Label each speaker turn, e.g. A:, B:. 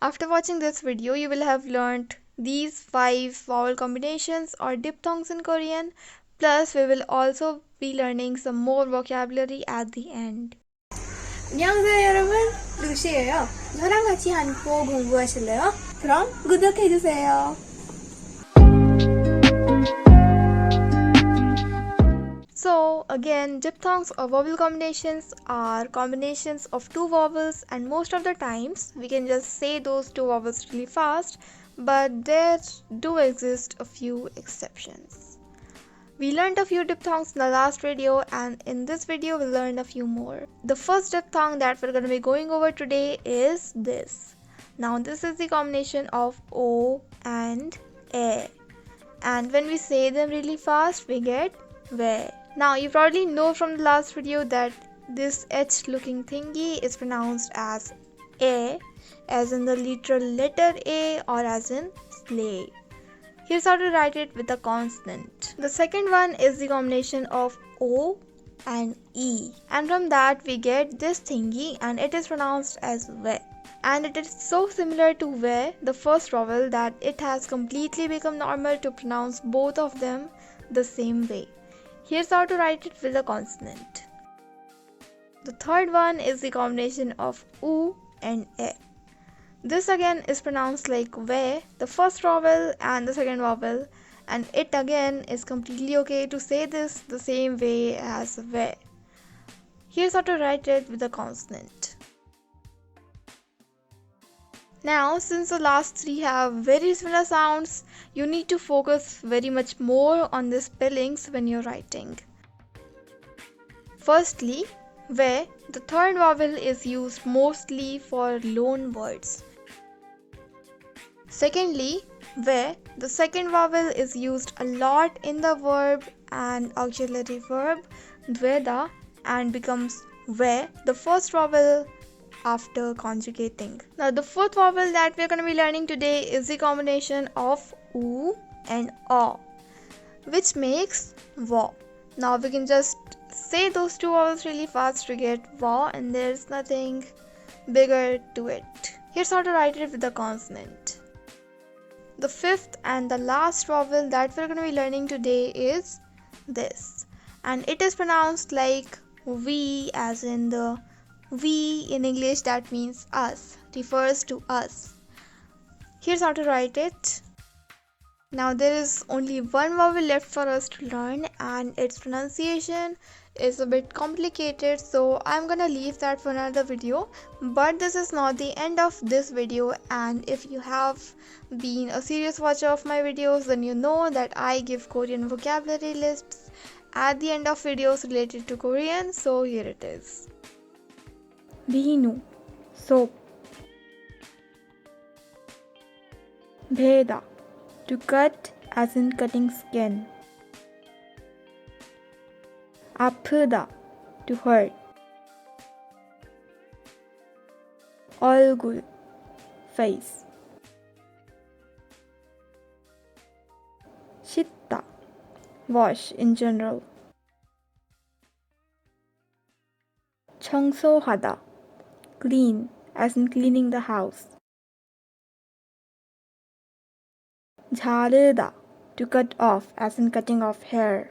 A: After watching this video, you will have learned these 5 vowel combinations or diphthongs in Korean. Plus, we will also be learning some more vocabulary at the end.
B: 안녕하세요 여러분, 루시예요. 저랑 같이 한국어 공부하실래요? 그럼 구독해주세요.
A: So again, diphthongs or vowel combinations are combinations of 2 vowels, and most of the times we can just say those 2 vowels really fast, but there do exist a few exceptions. We learned a few diphthongs in the last video, and in this video we'll learn a few more. The first diphthong that we're going to be going over today is this. Now this is the combination of O and E, and when we say them really fast we get ve. Now you probably know from the last video that this H looking thingy is pronounced as A, as in the literal letter A, or as in sleigh. Here's how to write it with a consonant. The second one is the combination of O and E, and from that we get this thingy, and it is pronounced as ve. And it is so similar to ve, the first vowel, that it has completely become normal to pronounce both of them the same way. Here's how to write it with a consonant. The third one is the combination of U and E. This again is pronounced like ve, the first vowel and the second vowel, and it again is completely okay to say this the same way as ve. Here's how to write it with a consonant. Now, since the last 3 have very similar sounds, you need to focus very much more on the spellings when you're writing. Firstly, ve, the third vowel is used mostly for loan words. Secondly, ve, the second vowel is used a lot in the verb and auxiliary verb dveda, and becomes ve, the first vowel after conjugating. Now the fourth vowel that we're going to be learning today is the combination of U and O, which makes va. Now we can just say those 2 vowels really fast to get va, and there's nothing bigger to it. Here's how to write it with a consonant. The fifth and the last vowel that we're going to be learning today is this, and it is pronounced like we, as in the we in English that means us, refers to us. Here's how to write it. Now there is only one vowel left for us to learn, and its pronunciation is a bit complicated, so I'm gonna leave that for another video. But this is not the end of this video, and if you have been a serious watcher of my videos, then you know that I give Korean vocabulary lists at the end of videos related to Korean, so here it is.
C: 비누, soap. 베다, to cut as in cutting skin. 아프다, to hurt. 얼굴, face. 씻다, wash in general. 청소하다, clean as in cleaning the house. 자르다, to cut off as in cutting off hair.